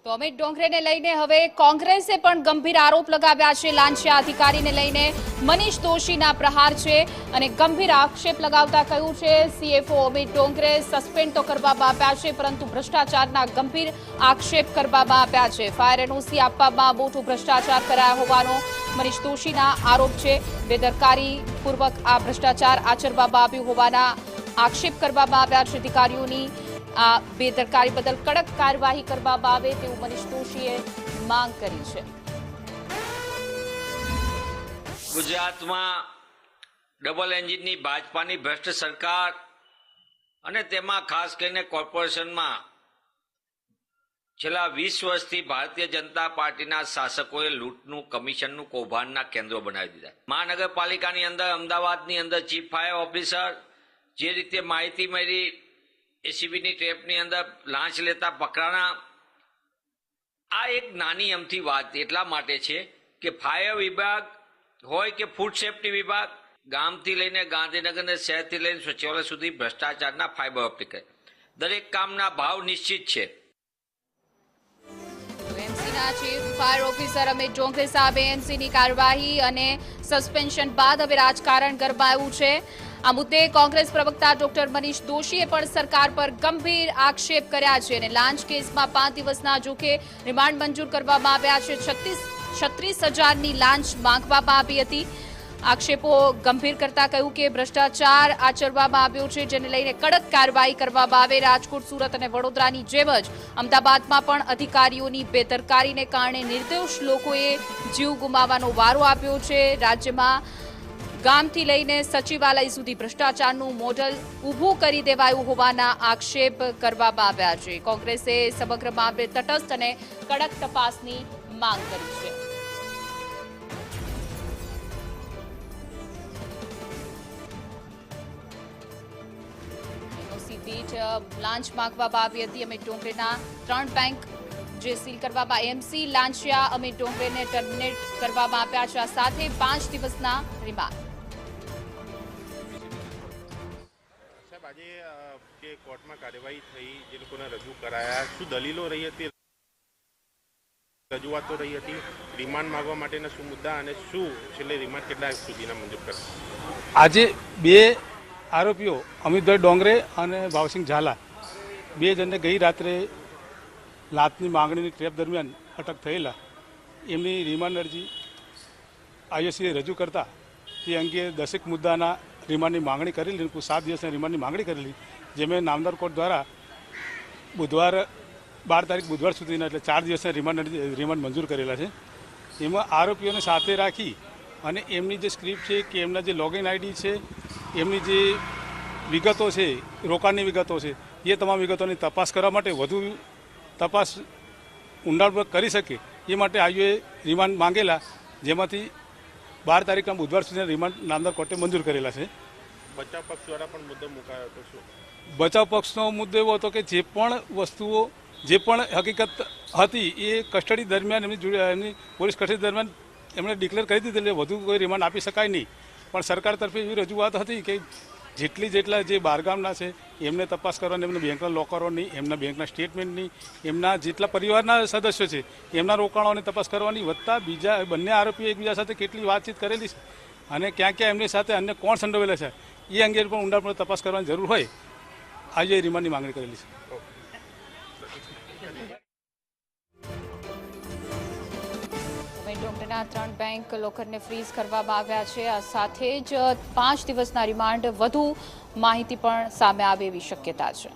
તો અમિત ડોંગરેને લઈને હવે કોંગ્રેસે પણ ગંભીર આરોપ લગાવ્યા છે। લાંચિયા અધિકારીને લઈને મનીષ દોશીના પ્રહાર છે અને ગંભીર આક્ષેપ લગાવતા કહ્યું છે સીએફઓ અમિત ડોંગરે સસ્પેન્ડ તો કરવામાં આવ્યા છે, પરંતુ ભ્રષ્ટાચારના ગંભીર આક્ષેપ કરવામાં આવ્યા છે। ફાયર એનઓસી આપવામાં મોટો ભ્રષ્ટાચાર કરાયો હોવાનો મનીષ દોશીના આરોપ છે। બેદરકારીપૂર્વક આ ભ્રષ્ટાચાર આચરવામાં આવ્યું હોવાના આક્ષેપ કરવામાં આવ્યા છે। અધિકારીઓની આ બેદરકારી બદલ કડક કાર્યવાહી કરવામાં આવે તેવું મનીષ દોશીએ માંગ કરી છે। ગુજરાતમાં ડબલ એન્જિનની ભાજપાની ભ્રષ્ટ સરકાર અને તેમાં ખાસ કરીને કોર્પોરેશનમાં છેલ્લા 20 વર્ષથી ભારતીય જનતા પાર્ટીના શાસકોએ લૂંટનું કમિશનનું કૌભાંડના કેન્દ્રો બનાવી દીધા। મહાનગરપાલિકાની અંદર અમદાવાદની અંદર ચીફ ફાયર ઓફિસર જે રીતે માહિતી મળી એસીબીની ટ્રેપની અંદર લાંચ લેતા પકડાણા। આ એક નાની અમથી વાત એટલા માટે છે કે ફાયર વિભાગ હોય કે ફૂડ સેફ્ટી વિભાગ ગામથી લઈને ગાંધીનગર ને શહેરથી લઈને સચિવાલય સુધી ભ્રષ્ટાચારના ફાઇબર ઓપ્ટિક દરેક કામના ભાવ નિશ્ચિત છે। એમસીના chief fire officer Amit Dongre સામે એમસીની કાર્યવાહી અને સસ્પેન્શન બાદ હવે રાજકારણ ગરમાયું છે। આ મુદ્દે કોંગ્રેસ પ્રવક્તા ડોક્ટર મનીષ દોશીએ પણ સરકાર પર ગંભીર આક્ષેપ કર્યા છે અને લાંચ કેસમાં 5 દિવસના જોકે રિમાન્ડ મંજૂર કરવામાં આવ્યા છે। 36,000ની લાંચ માંગવામાં આવી હતી। આક્ષેપો ગંભીર કરતા કહ્યું કે ભ્રષ્ટાચાર આચરવામાં આવ્યો છે, જેને લઈને કડક કાર્યવાહી કરવામાં આવે। રાજકોટ, સુરત અને વડોદરાની જેમ જ અમદાવાદમાં પણ અધિકારીઓની બેદરકારીને કારણે નિર્દોષ લોકોએ જીવ ગુમાવવાનો વારો આપ્યો છે। રાજ્યમાં ગામથી લઈને સચિવાલય સુધી ભ્રષ્ટાચારનું મોડલ ઊભું કરી દેવાયું હોવાના આક્ષેપ કરવામાં આવ્યા છે। કોંગ્રેસે સમગ્ર મામલે તટસ્થ અને કડક તપાસની માંગ કરી છે। પીઠ લાંચ માંગવામાં આવી હતી। અમિત ડોંગરેના 3 બેંક જે સીલ કરવામાં એમસી લાંચિયા અમિત ડોંગરેને ટર્મિનેટ કરવામાં આવ્યા છે। આ સાથે 5 દિવસના રિમાન્ડ। આજે જે કોર્ટમાં કાર્યવાહી થઈ, જે લોકોને રજૂ કરાયા, શું દલીલો રહી હતી, રજૂઆતો રહી હતી, રિમાન્ડ માંગવા માટેના શું મુદ્દા અને શું છેલ્લે રિમાન્ડ કેટલા સુધીના મંજૂર કરશે? આજે 2 આરોપીઓ અમિતભાઈ ડોંગરે અને ભાવસિંહ ઝાલા 2 જણને ગઈ રાત્રે લાંચની માંગણીની ટ્રેપ દરમિયાન અટક થયેલા, એમની રિમાન્ડ અરજી આઈએસસીએ રજૂ કરતા તે અંગે 10 મુદ્દાના રિમાન્ડની માંગણી કરેલી, 7 દિવસના રિમાન્ડની માંગણી કરેલી, જેમાં નામદાર કોર્ટ દ્વારા બુધવાર 12 તારીખ બુધવાર સુધીના એટલે 4 દિવસના રિમાન્ડ મંજૂર કરેલા છે। એમાં આરોપીઓને સાથે રાખી અને એમની જે સ્ક્રિપ્ટ છે કે એમના જે લોગિન આઈડી છે, એમની જે વિગતો છે, રોકાણની વિગતો છે, એ તમામ વિગતોની તપાસ કરવા માટે વધુ તપાસ ઊંડાણપૂર્વક કરી શકે એ માટે આઈઓએ રિમાન્ડ માંગેલા, જેમાંથી 12 તારીખના બુધવાર સુધીના રિમાન્ડ નામદાર કોર્ટે મંજૂર કરેલા છે। બચાવ પક્ષ દ્વારા પણ મુદ્દો મુકાયો હતો? શું બચાવ પક્ષનો મુદ્દો એવો હતો કે જે પણ વસ્તુઓ, જે પણ હકીકત હતી એ કસ્ટડી દરમિયાન એમની પોલીસ કસ્ટડી દરમિયાન એમણે ડિક્લેર કરી દીધેલી, વધુ કોઈ રિમાન્ડ આપી શકાય નહીં। પણ સરકાર તરફે એવી રજૂઆત હતી કે જેટલા જે બહારગામના છે એમને તપાસ કરવાની, એમના બેંકના લોકરોની, એમના બેંકના સ્ટેટમેન્ટની, એમના જેટલા પરિવારના સદસ્યો છે એમના રોકાણોની તપાસ કરવાની, વત્તા બીજા બંને આરોપીઓ એકબીજા સાથે કેટલી વાતચીત કરેલી છે અને ક્યાં ક્યાં એમની સાથે અન્ય કોણ સંડોવેલા છે એ અંગે પણ ઊંડાણપૂર્વક તપાસ કરવાની જરૂર હોય, આજે રિમાન્ડની માંગણી કરેલી છે। ડોંગરેના 3 બેંક લોકરને ફ્રીઝ કરવામાં આવ્યા છે। આ સાથે જ 5 દિવસના રિમાન્ડ, વધુ માહિતી પણ સામે આવે એવી શક્યતા છે।